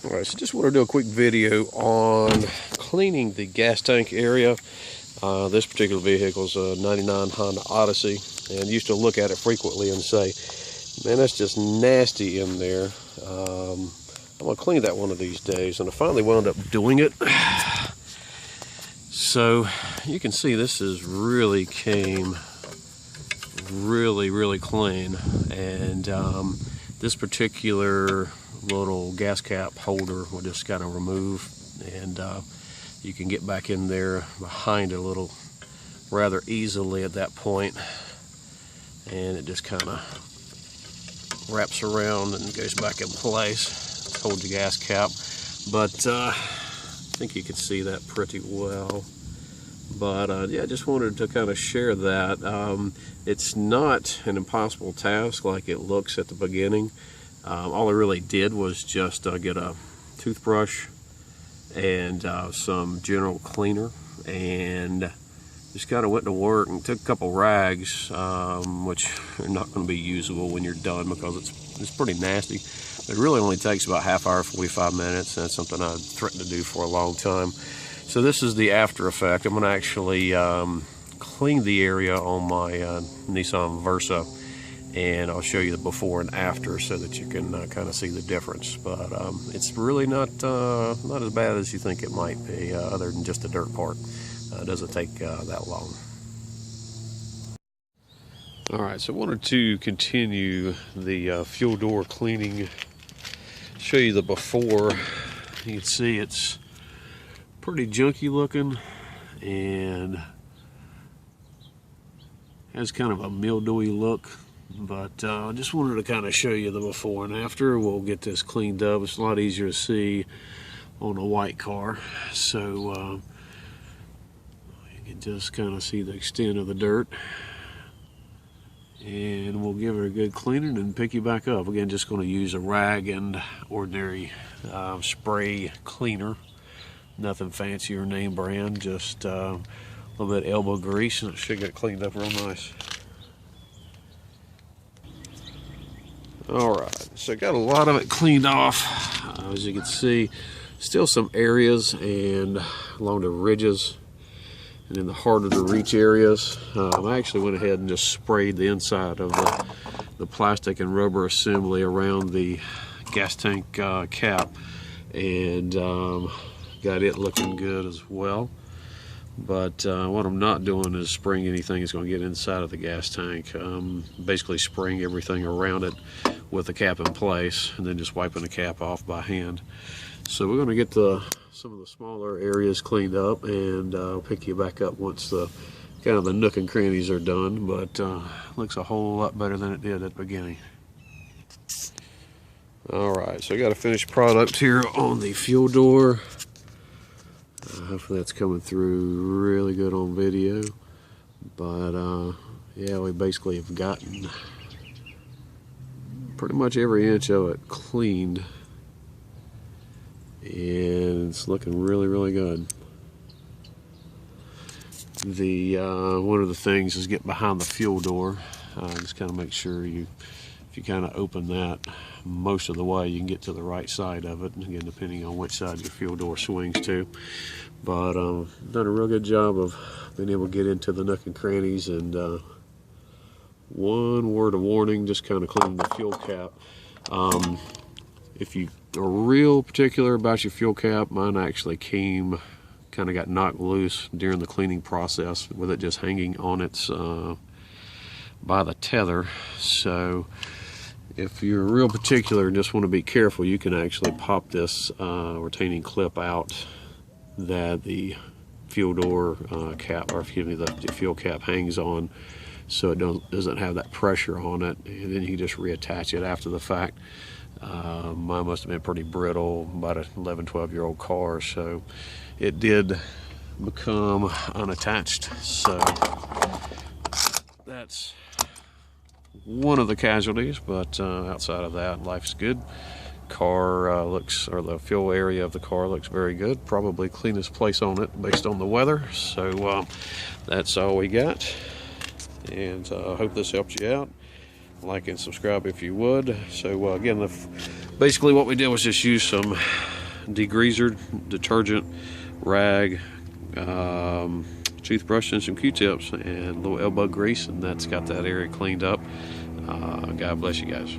Alright, so just want to do a quick video on cleaning the gas tank area. This particular vehicle is a 99 Honda Odyssey, and used to look at it frequently and say, man, that's just nasty in there. I'm going to clean that one of these days, and I finally wound up doing it. So you can see this is really came really clean, and this particular little gas cap holder will just kind of remove, and you can get back in there behind it a little rather easily at that point, and it just kind of wraps around and goes back in place. Hold the gas cap, but I think you can see that pretty well. But yeah, I just wanted to kind of share that. It's not an impossible task like it looks at the beginning. All I really did was just get a toothbrush and some general cleaner, and just kind of went to work and took a couple rags, which are not going to be usable when you're done because it's pretty nasty. It really only takes about half hour, 45 minutes. That's something I've threatened to do for a long time. So this is the after effect. I'm going to actually clean the area on my Nissan Versa, and I'll show you the before and after so that you can kind of see the difference. But it's really not as bad as you think it might be, other than just the dirt part. It doesn't take that long. Alright, so I wanted to continue the fuel door cleaning, show you the before. You can see it's pretty junky looking and has kind of a mildewy look, but I just wanted to kind of show you the before and after. We'll get this cleaned up. It's a lot easier to see on a white car, so you can just kind of see the extent of the dirt, and we'll give it a good cleaning and pick you back up. Again, just going to use a rag and ordinary spray cleaner. Nothing fancy or name brand, just a little bit of elbow grease, and it should get cleaned up real nice. Alright, so I got a lot of it cleaned off. As you can see, still some areas and along the ridges and in the harder to reach areas. I actually went ahead and just sprayed the inside of the plastic and rubber assembly around the gas tank cap, and got it looking good as well. But what I'm not doing is spraying anything that's going to get inside of the gas tank. Basically spraying everything around it with the cap in place, and then just wiping the cap off by hand. So we're going to get some of the smaller areas cleaned up, and I'll pick you back up once the kind of the nook and crannies are done. But looks a whole lot better than it did at the beginning. Alright, so I got a finished product here on the fuel door. Hopefully that's coming through really good on video. But yeah, we basically have gotten pretty much every inch of it cleaned, and it's looking really good. The one of the things is get behind the fuel door. Just kind of make sure if you kind of open that most of the way, you can get to the right side of it, and again, depending on which side your fuel door swings to. But done a real good job of being able to get into the nook and crannies. And one word of warning, just kind of cleaning the fuel cap. If you are real particular about your fuel cap, mine actually kind of got knocked loose during the cleaning process with it just hanging on its by the tether. So if you're real particular and just want to be careful, you can actually pop this retaining clip out that the fuel door cap, or excuse me, the fuel cap hangs on, so it doesn't have that pressure on it, and then you just reattach it after the fact. Mine must have been pretty brittle, about an 11-12-year-old car, so it did become unattached. So that's one of the casualties, but outside of that, life's good. Car the fuel area of the car looks very good. Probably cleanest place on it based on the weather. So that's all we got, and I hope this helps you out. Like and subscribe if you would. So again, basically what we did was just use some degreaser, detergent, rag, toothbrush and some Q-tips and a little elbow grease, and that's got that area cleaned up. God bless you guys.